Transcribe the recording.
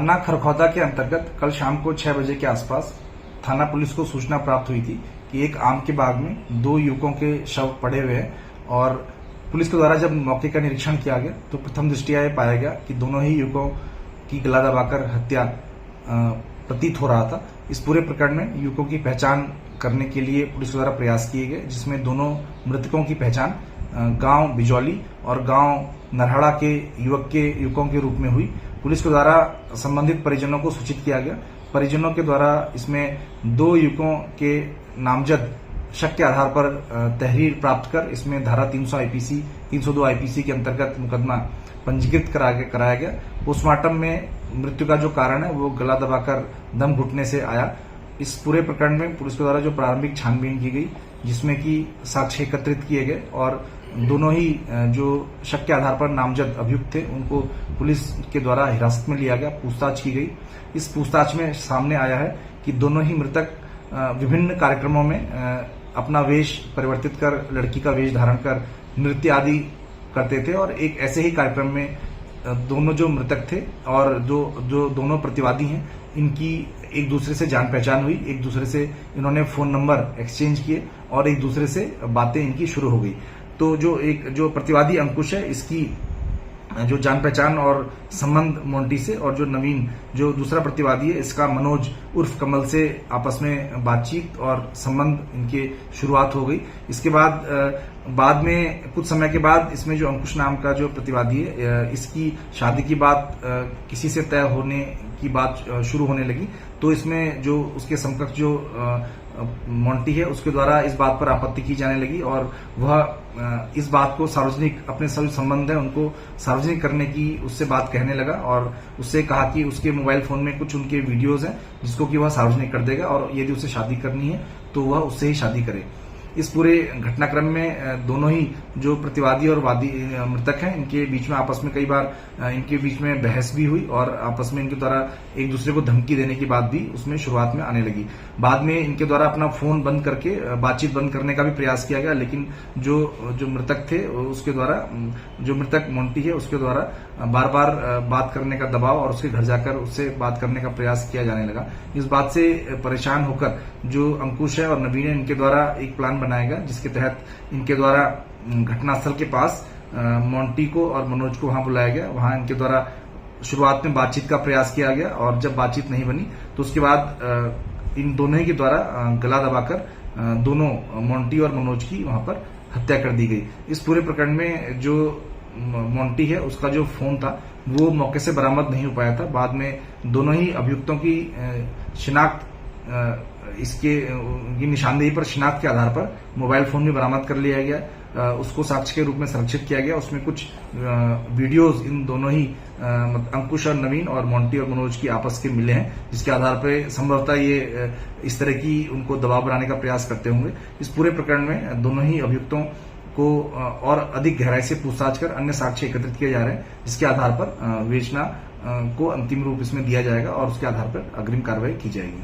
थाना खरखौदा के अंतर्गत कल शाम को 6 बजे के आसपास थाना पुलिस को सूचना प्राप्त हुई थी कि एक आम के बाग में 2 युवकों के शव पड़े हुए हैं। और पुलिस के द्वारा जब मौके का निरीक्षण किया गया तो प्रथम दृष्टया यह पाया गया कि दोनों ही युवकों की गला दबाकर हत्या प्रतीत हो रहा था। इस पूरे प्रकरण में युवकों की पहचान करने के लिए पुलिस द्वारा प्रयास किए गए, जिसमें दोनों मृतकों की पहचान गांव बिजौली और गांव नरहड़ा के युवकों के रूप में हुई। पुलिस के द्वारा संबंधित परिजनों को सूचित किया गया। परिजनों के द्वारा इसमें 2 युवकों के नामजद शक के आधार पर तहरीर प्राप्त कर इसमें धारा 302 आईपीसी के अंतर्गत मुकदमा पंजीकृत कराया गया। पोस्टमार्टम में मृत्यु का जो कारण है वो गला दबाकर दम घुटने से आया। इस पूरे प्रकरण में पुलिस के द्वारा जो प्रारंभिक छानबीन की गई, जिसमें कि साक्ष्य एकत्रित किए गए और दोनों ही जो शक के आधार पर नामजद अभियुक्त थे उनको पुलिस के द्वारा हिरासत में लिया गया, पूछताछ की गई। इस पूछताछ में सामने आया है कि दोनों ही मृतक विभिन्न कार्यक्रमों में अपना वेश परिवर्तित कर, लड़की का वेश धारण कर नृत्य आदि करते थे और एक ऐसे ही कार्यक्रम में दोनों जो मृतक थे और जो दोनों प्रतिवादी हैं, इनकी एक दूसरे से जान पहचान हुई। एक दूसरे से इन्होंने फोन नंबर एक्सचेंज किए और एक दूसरे से बातें इनकी शुरू हो गई। तो जो प्रतिवादी अंकुश है, इसकी जो जान पहचान और संबंध मोंटी से, और जो नवीन जो दूसरा प्रतिवादी है, इसका मनोज उर्फ कमल से आपस में बातचीत और संबंध इनके शुरुआत हो गई। इसके बाद में कुछ समय के बाद इसमें जो अंकुश नाम का जो प्रतिवादी है, इसकी शादी की बात किसी से तय होने की बात शुरू होने लगी। तो इसमें जो उसके समकक्ष जो मोंटी है, उसके द्वारा इस बात पर आपत्ति की जाने लगी और वह इस बात को सार्वजनिक, अपने सभी संबंध है उनको सार्वजनिक करने की उससे बात कहने लगा और उससे कहा कि उसके मोबाइल फोन में कुछ उनके वीडियोज हैं जिसको कि वह सार्वजनिक कर देगा और यदि उसे शादी करनी है तो वह उससे ही शादी करे। इस पूरे घटनाक्रम में दोनों ही जो प्रतिवादी और वादी मृतक हैं, इनके बीच में आपस में कई बार इनके बीच में बहस भी हुई और आपस में इनके द्वारा एक दूसरे को धमकी देने की बात भी उसमें शुरुआत में आने लगी। बाद में इनके द्वारा अपना फोन बंद करके बातचीत बंद करने का भी प्रयास किया गया, लेकिन जो मृतक थे उसके द्वारा, जो मृतक मोंटी है, उसके द्वारा बार बार बात करने का दबाव और उसके घर जाकर उससे बात करने का प्रयास किया जाने लगा। इस बात से परेशान होकर जो अंकुश है और नवीन है, इनके द्वारा एक प्लान बनाया गया जिसके तहत इनके द्वारा घटनास्थल के पास मोंटी को और मनोज को वहां बुलाया गया। वहां इनके द्वारा शुरुआत में बातचीत का प्रयास किया गया और जब बातचीत नहीं बनी तो उसके बाद इन दोनों ही के द्वारा गला दबाकर दोनों मोंटी और मनोज की वहां पर हत्या कर दी गई। इस पूरे प्रकरण में जो मोंटी है, उसका जो फोन था वो मौके से बरामद नहीं हो पाया था। बाद में दोनों ही अभियुक्तों की शिनाख्त, इसके निशानदेही पर शिनाख्त के आधार पर मोबाइल फोन भी बरामद कर लिया गया। उसको साक्ष्य के रूप में संरक्षित किया गया। उसमें कुछ वीडियोज इन दोनों ही अंकुश और नवीन और मोंटी और मनोज की आपस के मिले हैं, जिसके आधार पर संभवतः ये इस तरह की उनको दबाव बनाने का प्रयास करते होंगे। इस पूरे प्रकरण में दोनों ही अभियुक्तों को और अधिक गहराई से पूछताछ कर अन्य साक्ष्य एकत्रित किए जा रहे हैं, जिसके आधार पर विवेचना को अंतिम रूप इसमें दिया जाएगा और उसके आधार पर अग्रिम कार्रवाई की जाएगी।